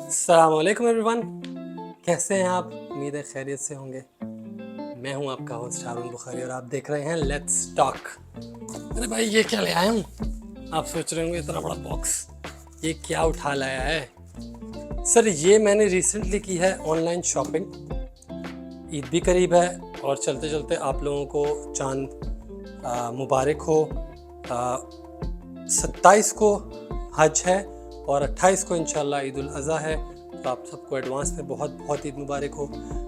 अस्सलाम वालेकुम एवरीवन, कैसे हैं आप? उम्मीद है खैरियत से होंगे। मैं हूं आपका होस्ट हारून बुखारी और आप देख रहे हैं लेट्स टॉक। अरे भाई, ये क्या ले आया हूँ? आप सोच रहे होंगे इतना बड़ा बॉक्स ये क्या उठा लाया है? सर, ये मैंने रिसेंटली की है ऑनलाइन शॉपिंग। ईद भी करीब है और चलते चलते आप लोगों को चांद मुबारक हो। 27 को हज है और 28 को इंशाल्लाह ईद उल अज़हा है, तो आप सबको एडवांस में बहुत बहुत ईद मुबारक हो।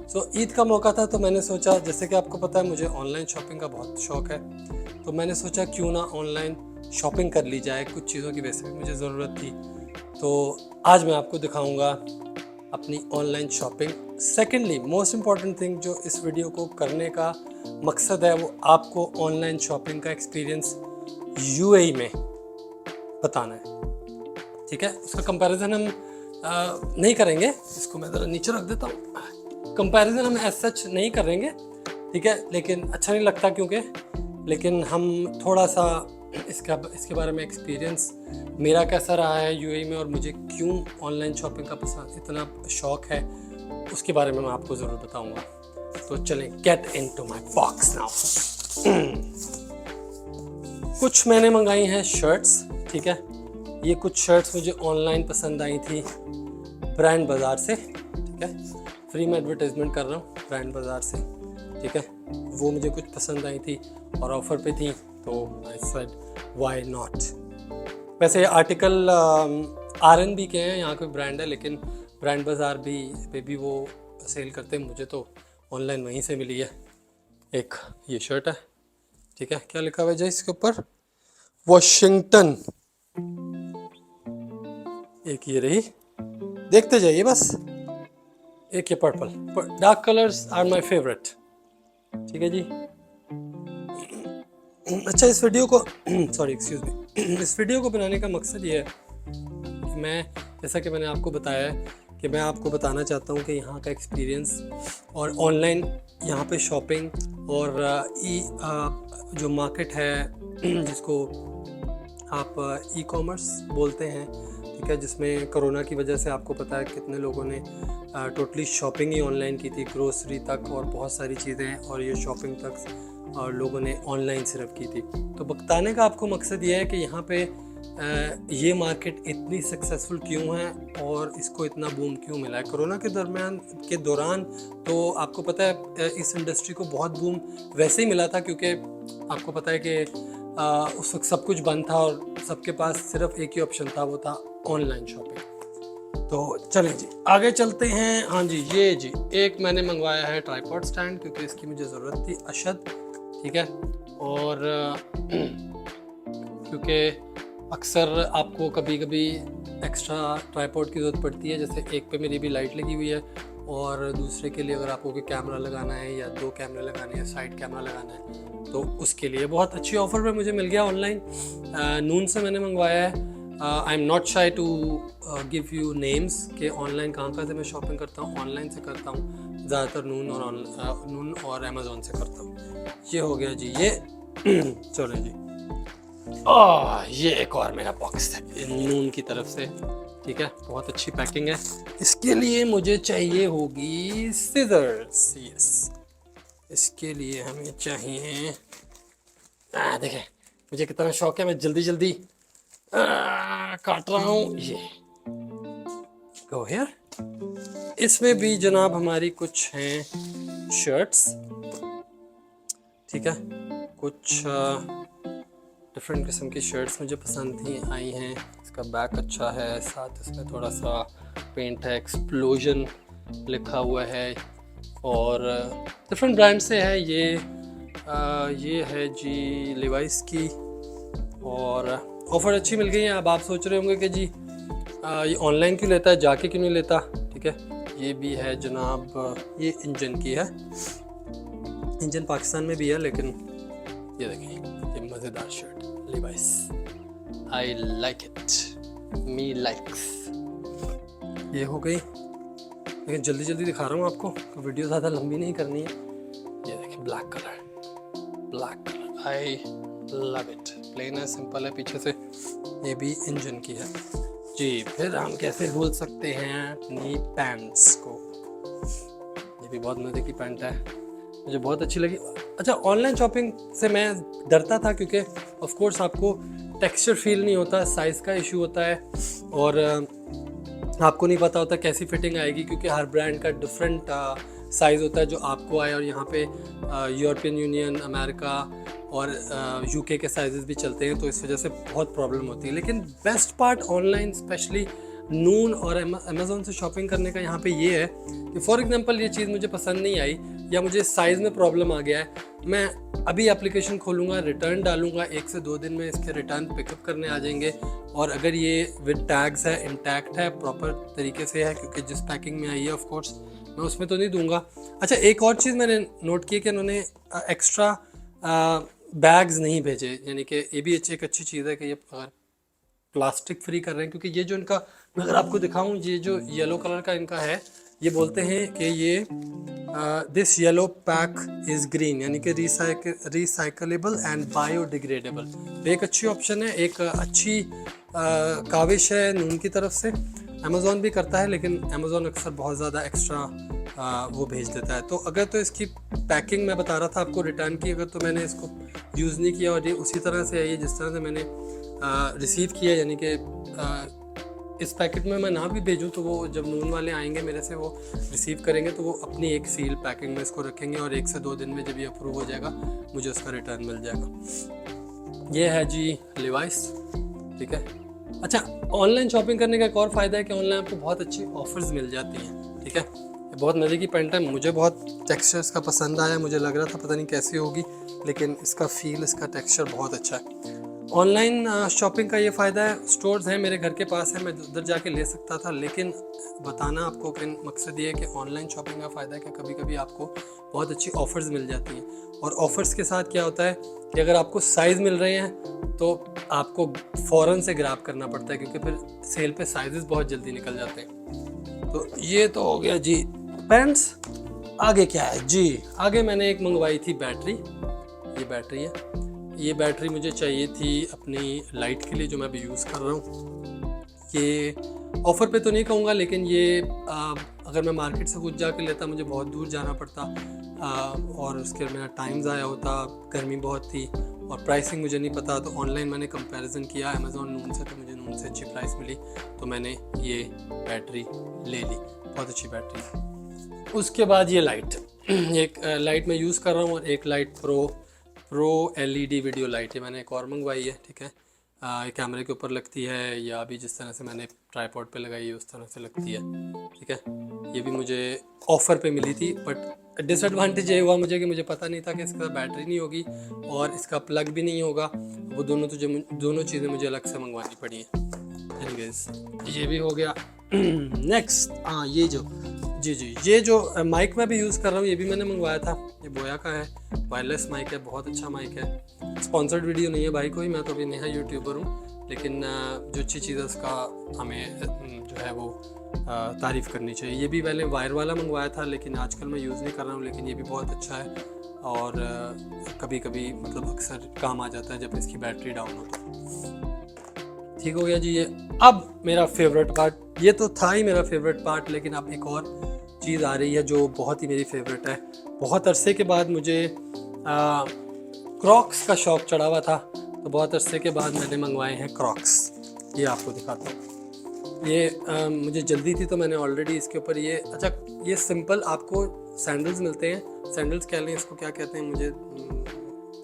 सो ईद का मौका था तो मैंने सोचा, जैसे कि आपको पता है मुझे ऑनलाइन शॉपिंग का बहुत शौक़ है, तो मैंने सोचा क्यों ना ऑनलाइन शॉपिंग कर ली जाए। कुछ चीज़ों की वैसे भी मुझे ज़रूरत थी, तो आज मैं आपको दिखाऊंगा अपनी online shopping. Secondly, most important thing जो इस वीडियो को करने का मकसद है वो आपको ऑनलाइन शॉपिंग का एक्सपीरियंस यूएई में बताना है। ठीक है, उसका कंपैरिजन हम नहीं करेंगे। इसको मैं ज़रा नीचे रख देता हूँ। कंपैरिजन हम एज सच नहीं करेंगे, ठीक है, लेकिन अच्छा नहीं लगता क्योंकि, लेकिन हम थोड़ा सा इसके बारे में एक्सपीरियंस मेरा कैसा रहा है यूएई में और मुझे क्यों ऑनलाइन शॉपिंग का पसंद इतना शौक़ है, उसके बारे में मैं आपको ज़रूर बताऊँगा। तो चलें, get into my box now. कुछ मैंने मंगाई हैं शर्ट्स, ठीक है। ये कुछ शर्ट्स मुझे ऑनलाइन पसंद आई थी ब्रांड बाज़ार से, ठीक है। फ्री में एडवर्टाइजमेंट कर रहा हूँ, ब्रांड बाज़ार से, ठीक है। वो मुझे कुछ पसंद आई थी और ऑफ़र पे थी, तो आई सेड व्हाई नॉट। वैसे ये आर्टिकल आरएनबी के हैं, यहाँ कोई ब्रांड है, लेकिन ब्रांड बाज़ार पे भी वो सेल करते हैं। मुझे तो ऑनलाइन वहीं से मिली है। एक ये शर्ट है, ठीक है। क्या लिखा हुआ है जी इसके ऊपर? वॉशिंगटन। एक ये रही, देखते जाइए बस। एक ये purple, dark colours are my favourite, ठीक है जी। अच्छा, इस वीडियो को सॉरी एक्सक्यूज मी, इस वीडियो को बनाने का मकसद ये है कि मैं, जैसा कि मैंने आपको बताया है कि मैं आपको बताना चाहता हूँ कि यहाँ का एक्सपीरियंस और ऑनलाइन यहाँ पे शॉपिंग और जो मार्केट है जिसको आप ई कॉमर्स बोलते हैं, ठीक है, जिसमें कोरोना की वजह से आपको पता है कितने लोगों ने टोटली शॉपिंग ही ऑनलाइन की थी, ग्रोसरी तक और बहुत सारी चीज़ें, और ये शॉपिंग तक और लोगों ने ऑनलाइन सिर्फ की थी। तो बताने का आपको मकसद ये है कि यहाँ पे ये मार्केट इतनी सक्सेसफुल क्यों है और इसको इतना बूम क्यों मिला है कोरोना के दौरान। तो आपको पता है इस इंडस्ट्री को बहुत बूम वैसे ही मिला था क्योंकि आपको पता है कि उस वक्त सब कुछ बंद था और सबके पास सिर्फ एक ही ऑप्शन था, वो था ऑनलाइन शॉपिंग। तो चलें जी, आगे चलते हैं। हाँ जी, ये जी एक मैंने मंगवाया है ट्राइपॉड स्टैंड, क्योंकि इसकी मुझे ज़रूरत थी अशद, ठीक है। और क्योंकि अक्सर आपको कभी कभी एक्स्ट्रा ट्राइपॉड की ज़रूरत पड़ती है, जैसे एक पे मेरी भी लाइट लगी हुई है और दूसरे के लिए अगर आपको कोई कैमरा लगाना है या 2 कैमरे लगाने हैं, साइड कैमरा लगाना है, तो उसके लिए बहुत अच्छी ऑफ़र पे मुझे मिल गया ऑनलाइन। नून से मैंने मंगवाया है। I am not shy to give you names के ऑनलाइन कहाँ से मैं शॉपिंग करता हूँ। ऑनलाइन से करता हूँ ज़्यादातर, नून और अमेज़ोन से करता हूँ। ये हो गया जी ये। चलो जी, ये एक और मेरा बॉक्स है नून की तरफ से, ठीक है। बहुत अच्छी पैकिंग है। इसके लिए मुझे चाहिए होगी सीजर्स, यस। इसके लिए हमें चाहिए, देखें मुझे कितना शौक है, मैं जल्दी जल्दी काट रहा हूँ। ये गो हियर। इसमें भी जनाब हमारी कुछ हैं शर्ट्स, ठीक है। कुछ डिफरेंट किस्म की शर्ट्स मुझे पसंद थी, आई हैं। इसका बैक अच्छा है, साथ इसमें थोड़ा सा पेंट है, एक्सप्लोजन लिखा हुआ है और डिफरेंट ब्रांड से है। ये है जी लिवाइस की और ऑफ़र अच्छी मिल गई है। अब आप सोच रहे होंगे कि जी ये ऑनलाइन क्यों लेता है, जाके क्यों नहीं लेता, ठीक है। ये भी है जनाब, ये इंजन की है। इंजन पाकिस्तान में भी है, लेकिन ये देखें, ये मज़ेदार shirt Levi's, I like it, me likes. ये हो गई, लेकिन जल्दी जल्दी दिखा रहा हूँ आपको, तो वीडियो ज़्यादा लंबी नहीं करनी है। ये देखें black colour, I love it. Plain है, सिंपल है, पीछे से ये भी इंजन की है। जी, फिर हम कैसे भूल सकते हैं अपनी पैंट्स को। ये भी बहुत मज़े की पैंट है, मुझे बहुत अच्छी लगी। अच्छा, ऑनलाइन शॉपिंग से मैं डरता था क्योंकि ऑफ कोर्स आपको टेक्सचर फील नहीं होता, साइज़ का इशू होता है और आपको नहीं पता होता कैसी फिटिंग आएगी, क्योंकि हर ब्रांड का डिफरेंट साइज़ होता है जो आपको आए। और यहाँ पे यूरोपियन यूनियन, अमेरिका और यूके के साइज़ भी चलते हैं, तो इस वजह से बहुत प्रॉब्लम होती है। लेकिन बेस्ट पार्ट ऑनलाइन स्पेशली नून और अमेज़ोन से शॉपिंग करने का यहाँ पे ये है कि फॉर एग्जांपल ये चीज़ मुझे पसंद नहीं आई या मुझे साइज़ में प्रॉब्लम आ गया है, मैं अभी एप्लीकेशन खोलूँगा, रिटर्न डालूँगा, 1 से 2 दिन में इसके रिटर्न पिकअप करने आ जाएंगे। और अगर ये विद टैग्स है, इंटैक्ट है, प्रॉपर तरीके से है, क्योंकि जिस पैकिंग में आई है ऑफ कोर्स मैं उसमें तो नहीं दूंगा। अच्छा, एक और चीज़ मैंने नोट की कि उन्होंने एक्स्ट्रा बैग्स नहीं भेजे, यानी कि ये भी एक अच्छी चीज़ है कि ये अगर प्लास्टिक फ्री कर रहे हैं, क्योंकि ये जो इनका, मैं अगर आपको दिखाऊं, ये जो येलो कलर का इनका है, ये बोलते हैं कि ये this yellow pack is green, यानी कि रिसाइकलेबल एंड बायोडिग्रेडेबल। एक अच्छी ऑप्शन है, एक अच्छी काविश है नून की तरफ से। अमेज़ॉन भी करता है, लेकिन अमेज़ॉन अक्सर बहुत ज़्यादा एक्स्ट्रा वो भेज देता है। तो अगर तो इसकी पैकिंग मैं बता रहा था आपको रिटर्न की, अगर तो मैंने इसको यूज़ नहीं किया और ये उसी तरह से है, ये जिस तरह से मैंने रिसीव किया, यानी कि इस पैकेट में मैं ना भी भेजूँ तो वो जब नून वाले आएंगे मेरे से, वो रिसीव करेंगे तो वो अपनी एक सील पैकिंग में इसको रखेंगे और 1 से 2 दिन में जब ये अप्रूव हो जाएगा मुझे उसका रिटर्न मिल जाएगा। ये है जी लिवाइस, ठीक है। अच्छा, ऑनलाइन शॉपिंग करने का एक और फ़ायदा है कि ऑनलाइन आपको बहुत अच्छी ऑफर्स मिल जाती हैं, ठीक है। ये बहुत मज़े की पैंट है, मुझे बहुत टेक्सचर इसका पसंद आया, मुझे लग रहा था पता नहीं कैसी होगी, लेकिन इसका फील, इसका टेक्सचर बहुत अच्छा है। ऑनलाइन शॉपिंग का ये फ़ायदा है, स्टोर्स हैं मेरे घर के पास है, मैं उधर जाके ले सकता था, लेकिन बताना आपको कि मकसद ये है कि ऑनलाइन शॉपिंग का फ़ायदा है कि कभी कभी आपको बहुत अच्छी ऑफ़र्स मिल जाती हैं। और ऑफ़र्स के साथ क्या होता है कि अगर आपको साइज़ मिल रहे हैं तो आपको फ़ौरन से ग्रैब करना पड़ता है, क्योंकि फिर सेल पे साइजेस बहुत जल्दी निकल जाते हैं। तो ये तो हो गया जी पैंट्स। आगे क्या है जी, आगे मैंने एक मंगवाई थी बैटरी, ये बैटरी है। ये बैटरी मुझे चाहिए थी अपनी लाइट के लिए जो मैं अभी यूज़ कर रहा हूँ। ये ऑफ़र पे तो नहीं कहूँगा, लेकिन ये अगर मैं मार्केट से खुद जाके लेता मुझे बहुत दूर जाना पड़ता और उसके मेरा टाइम ज़ाया होता, गर्मी बहुत थी और प्राइसिंग मुझे नहीं पता। तो ऑनलाइन मैंने कंपैरिजन किया अमेज़ॉन नून से, तो मुझे नून से अच्छी प्राइस मिली, तो मैंने ये बैटरी ले ली, बहुत अच्छी बैटरी। उसके बाद ये लाइट, एक लाइट मैं यूज़ कर रहा हूँ और एक light pro LED video light है, मैंने एक और मंगवाई है, ठीक है। ये कैमरे के ऊपर लगती है या अभी जिस तरह से मैंने ट्राईपॉड पे लगाई है उस तरह से लगती है, ठीक है। ये भी मुझे ऑफ़र पे मिली थी, बट डिसएडवांटेज ये हुआ मुझे कि मुझे पता नहीं था कि इसका बैटरी नहीं होगी और इसका प्लग भी नहीं होगा, वो दोनों चीज़ें मुझे अलग से मंगवानी पड़ी हैं। एनीवेज, ये भी हो गया। नेक्स्ट, हाँ, ये जो माइक मैं भी यूज़ कर रहा हूँ, ये भी मैंने मंगवाया था, ये बोया का है, वायरलेस माइक है, बहुत अच्छा माइक है। स्पॉन्सर्ड वीडियो नहीं है भाई कोई, मैं तो अभी नया यूट्यूबर हूँ, लेकिन जो अच्छी चीज़ है उसका हमें जो है वो तारीफ़ करनी चाहिए। ये भी पहले वायर वाला मंगवाया था, लेकिन आजकल मैं यूज़ नहीं कर रहा हूँ, लेकिन ये भी बहुत अच्छा है और कभी कभी मतलब अक्सर काम आ जाता है जब इसकी बैटरी डाउन हो तो। ठीक हो गया जी। ये अब मेरा फेवरेट पार्ट, ये तो था ही मेरा फेवरेट पार्ट, लेकिन अब एक और चीज़ आ रही है जो बहुत ही मेरी फेवरेट है। बहुत अरसे के बाद मुझे क्रॉक्स का शौक़ चढ़ा हुआ था, तो बहुत अरसे के बाद मैंने मंगवाए हैं क्रॉक्स। ये आपको दिखाता हूँ, ये मुझे जल्दी थी तो मैंने ऑलरेडी इसके ऊपर ये, अच्छा, ये सिंपल आपको सैंडल्स मिलते हैं, सैंडल्स कह लें इसको, क्या कहते हैं, मुझे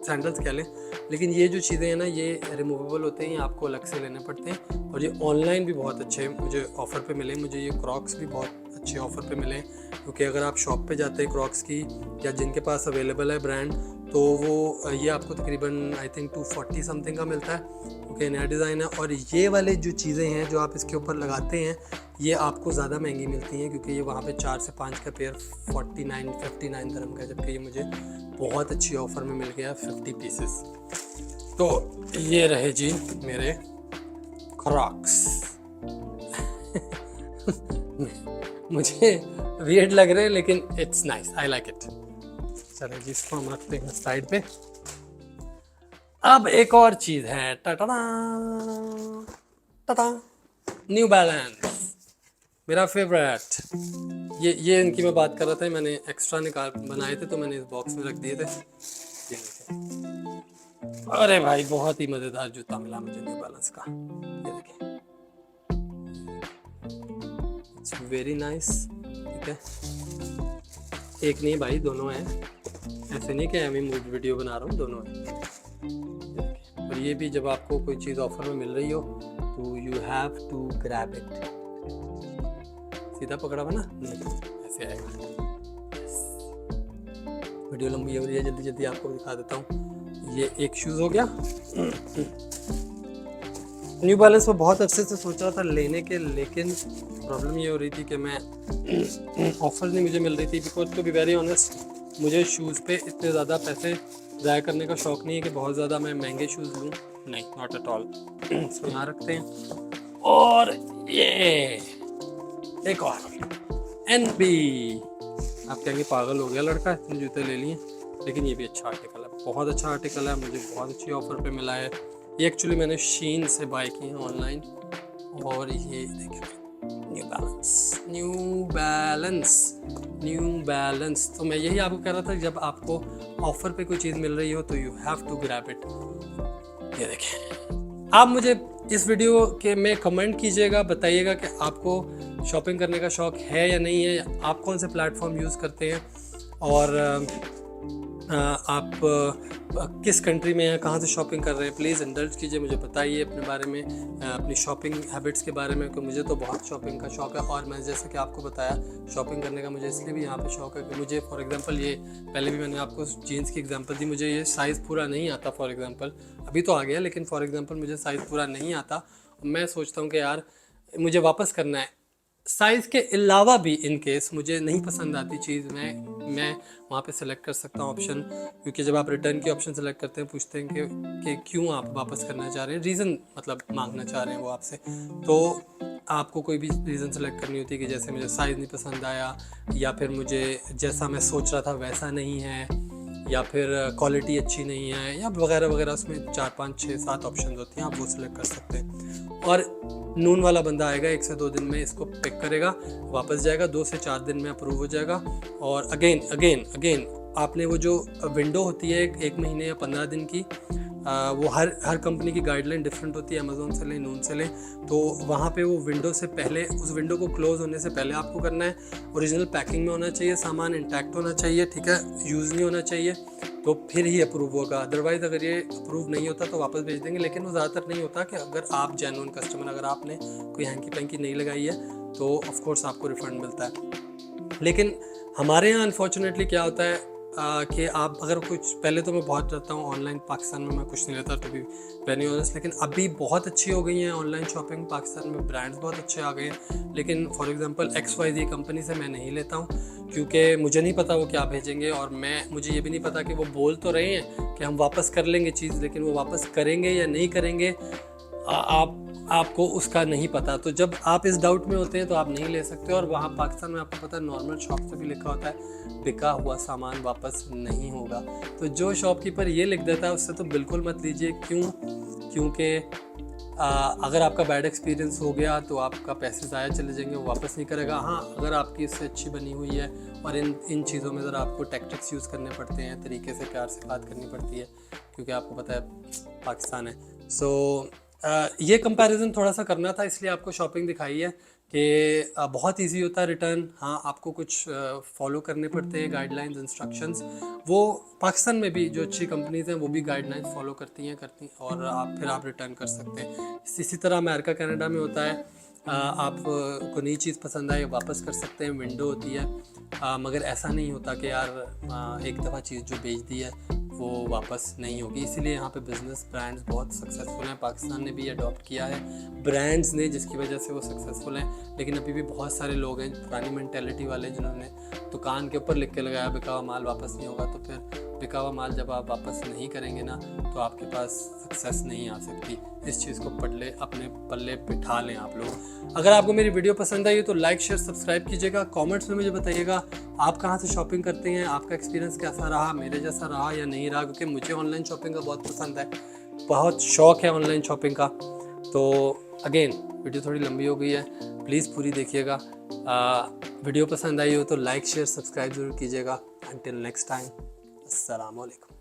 सैंडल्स कह लें, लेकिन ये जो चीज़ें हैं ना ये रिमूवेबल होते हैं, ये आपको अलग से लेने पड़ते हैं। और ये ऑनलाइन भी बहुत अच्छे मुझे ऑफ़र पे मिले, मुझे ये क्रॉक्स भी बहुत अच्छे ऑफ़र पे मिले, क्योंकि अगर आप शॉप पे जाते हैं क्रॉक्स की या जिनके पास अवेलेबल है ब्रांड, तो वो ये आपको तकरीबन आई थिंक 240 समथिंग का मिलता है, क्योंकि नया डिज़ाइन है। और ये वाले जो चीज़ें हैं जो आप इसके ऊपर लगाते हैं, ये आपको ज़्यादा महंगी मिलती हैं, क्योंकि ये वहाँ पे 4 से 5 का पेयर 59 दिरहम का है, जबकि ये मुझे बहुत अच्छी ऑफ़र में मिल गया 50 पीसेस। तो ये रहे जी मेरे क्रॉक्स। मुझे वियर्ड लग रहे हैं, लेकिन it's nice, I like it. चलो जी, इसको हम रखते हैं साइड पे। अब एक और चीज़ है, टाटा टाटा, न्यू बैलेंस मेरा फेवरेट। ये इनकी मैं बात कर रहा था, मैंने एक्स्ट्रा निकाल बनाए थे तो मैंने इस बॉक्स में रख दिए थे। ये देखिए, अरे भाई बहुत ही मज़ेदार जूता मिला मुझे न्यू बैलेंस का। ये देखिए, इट्स वेरी नाइस। ठीक है, एक नहीं भाई, दोनों हैं। ऐसे नहीं कि मैं मूड वीडियो बना रहा हूँ, दोनों हैं। और ये भी जब आपको कोई चीज़ ऑफर में मिल रही हो तो you have to grab it. सीधा पकड़ा हुआ ना, नहीं ऐसे आएगा। वीडियो लंबी हो रही है, जल्दी जल्दी आपको दिखा देता हूँ। ये एक शूज़ हो गया। न्यू बैलेंस में बहुत अरसे से सोच रहा था लेने के, लेकिन प्रॉब्लम ये हो रही थी कि मैं ऑफर नहीं मुझे मिल रही थी। Because to be very honest, मुझे शूज़ पे इतने ज़्यादा पैसे ज़ाया करने का शौक़ नहीं है कि बहुत ज़्यादा मैं महंगे शूज़ लूँ, नहीं, नॉट एट ऑल। इसको यहाँ रखते हैं। और ये एक और NB। आप कहेंगे पागल हो गया लड़का, इतने जूते ले लिए, लेकिन ये भी अच्छा आर्टिकल है, बहुत अच्छा आर्टिकल है, मुझे बहुत अच्छी ऑफर पे मिला है। ये एक्चुअली मैंने शीन से बाय की है ऑनलाइन। और ये देखिए, new balance, new balance, new balance. तो मैं यही आपको कह रहा था, जब आपको ऑफर पे कोई चीज़ मिल रही हो तो you have to grab it. ये देखिए, आप मुझे इस वीडियो के में कमेंट कीजिएगा, बताइएगा कि आपको शॉपिंग करने का शौक़ है या नहीं है, आप कौन से प्लेटफॉर्म यूज़ करते हैं, और आप किस कंट्री में हैं, कहाँ से शॉपिंग कर रहे हैं। प्लीज़ इंडल्ज कीजिए, मुझे बताइए अपने बारे में, अपनी शॉपिंग हैबिट्स के बारे में, क्योंकि मुझे तो बहुत शॉपिंग का शौक़ है। और मैं जैसे कि आपको बताया, शॉपिंग करने का मुझे इसलिए भी यहाँ पे शौक़ है कि मुझे फॉर एग्जांपल, ये पहले भी मैंने आपको जीन्स की एग्जांपल दी, मुझे ये साइज़ पूरा नहीं आता फॉर एग्जांपल, अभी तो आ गया, लेकिन फॉर एग्जांपल मुझे साइज़ पूरा नहीं आता। मैं सोचता हूँ कि यार मुझे वापस करना है। साइज़ के अलावा भी इन केस मुझे नहीं पसंद आती चीज़, मैं वहाँ पे सेलेक्ट कर सकता हूँ ऑप्शन, क्योंकि जब आप रिटर्न की ऑप्शन सेलेक्ट करते हैं, पूछते हैं कि क्यों आप वापस करना चाह रहे हैं, रीज़न मतलब मांगना चाह रहे हैं वो आपसे, तो आपको कोई भी रीज़न सेलेक्ट करनी होती है कि जैसे मुझे साइज़ नहीं पसंद आया, या फिर मुझे जैसा मैं सोच रहा था वैसा नहीं है, या फिर क्वालिटी अच्छी नहीं है, या वगैरह वगैरह। उसमें 4 5 6 7 ऑप्शन होती हैं, आप वो सिलेक्ट कर सकते हैं। और नून वाला बंदा आएगा, 1 से 2 दिन में इसको पिक करेगा, वापस जाएगा, 2 से 4 दिन में अप्रूव हो जाएगा। और अगेन आपने वो जो विंडो होती है 1 महीने या 15 दिन की, वो हर कंपनी की गाइडलाइन डिफरेंट होती है, अमेज़ोन से लें, नून से लें, तो वहाँ पे वो विंडो से पहले, उस विंडो को क्लोज़ होने से पहले आपको करना है। ओरिजिनल पैकिंग में होना चाहिए, सामान इंटैक्ट होना चाहिए, ठीक है, यूज़ नहीं होना चाहिए, तो फिर ही अप्रूव होगा। अदरवाइज़ अगर ये अप्रूव नहीं होता तो वापस भेज देंगे। लेकिन वो ज़्यादातर नहीं होता कि अगर आप जेन्युइन कस्टमर, अगर आपने कोई हैंकी पैंकी नहीं लगाई है तो ऑफकोर्स आपको रिफ़ंड मिलता है। लेकिन हमारे यहाँ अनफॉर्चुनेटली क्या होता है कि आप अगर कुछ, पहले तो मैं बहुत रहता हूँ ऑनलाइन, पाकिस्तान में मैं कुछ नहीं रहता, तो भी वेरी ऑनेस्ट, लेकिन अभी बहुत अच्छी हो गई है ऑनलाइन शॉपिंग पाकिस्तान में, ब्रांड्स बहुत अच्छे आ गए हैं। लेकिन फॉर एग्जांपल XYZ कंपनी से मैं नहीं लेता हूँ, क्योंकि मुझे नहीं पता वो क्या भेजेंगे, और मुझे ये भी नहीं पता कि वो बोल तो रहे हैं कि हम वापस कर लेंगे चीज़, लेकिन वो वापस करेंगे या नहीं करेंगे, आपको उसका नहीं पता। तो जब आप इस डाउट में होते हैं तो आप नहीं ले सकते। और वहाँ पाकिस्तान में आपको पता है नॉर्मल शॉप से भी लिखा होता है बिका हुआ सामान वापस नहीं होगा। तो जो शॉपकीपर ये लिख देता है उससे तो बिल्कुल मत लीजिए। क्योंकि अगर आपका बैड एक्सपीरियंस हो गया तो आपका पैसे ज़ाया चले जाएंगे, वो वापस नहीं करेगा। हाँ, अगर आपकी इससे अच्छी बनी हुई है, और इन चीज़ों में ज़रा आपको टैक्टिक्स यूज़ करने पड़ते हैं, तरीके से प्यार से बात करनी पड़ती है, क्योंकि आपको पता है पाकिस्तान है। सो ये कंपैरिजन थोड़ा सा करना था, इसलिए आपको शॉपिंग दिखाई है कि बहुत इजी होता है रिटर्न। हाँ, आपको कुछ फॉलो करने पड़ते हैं गाइडलाइंस, इंस्ट्रक्शंस। वो पाकिस्तान में भी जो अच्छी कंपनीज हैं वो भी गाइडलाइंस फॉलो करती हैं और आप रिटर्न कर सकते हैं। इसी तरह अमेरिका कनाडा में होता है, आप को नई चीज़ पसंद आए वापस कर सकते हैं, विंडो होती है। मगर ऐसा नहीं होता कि यार एक दफ़ा चीज़ जो बेच दी है वो वापस नहीं होगी। इसीलिए यहाँ पे बिज़नेस ब्रांड्स बहुत सक्सेसफुल हैं। पाकिस्तान ने भी अडॉप्ट किया है ब्रांड्स ने, जिसकी वजह से वो सक्सेसफुल हैं। लेकिन अभी भी बहुत सारे लोग हैं पुरानी मेंटेलिटी वाले, जिन्होंने दुकान के ऊपर लिख के लगाया बिका हुआ माल वापस नहीं होगा। तो फिर बिका हुआ माल जब आप वापस नहीं करेंगे ना, तो आपके पास सक्सेस नहीं आ सकती। इस चीज़ को अपने पल्ले बिठा लें आप लोग। अगर आपको मेरी वीडियो पसंद आई तो लाइक शेयर सब्सक्राइब कीजिएगा। कमेंट्स में मुझे बताइएगा आप कहाँ से शॉपिंग करते हैं, आपका एक्सपीरियंस कैसा रहा, मेरे जैसा रहा या नहीं रहा, क्योंकि मुझे ऑनलाइन शॉपिंग का बहुत पसंद है, बहुत शौक़ है ऑनलाइन शॉपिंग का। तो अगेन वीडियो थोड़ी लंबी हो गई है, प्लीज़ पूरी देखिएगा। वीडियो पसंद आई हो तो लाइक शेयर सब्सक्राइब ज़रूर कीजिएगा। अंटिल नेक्स्ट टाइम, अस्सलाम वालेकुम।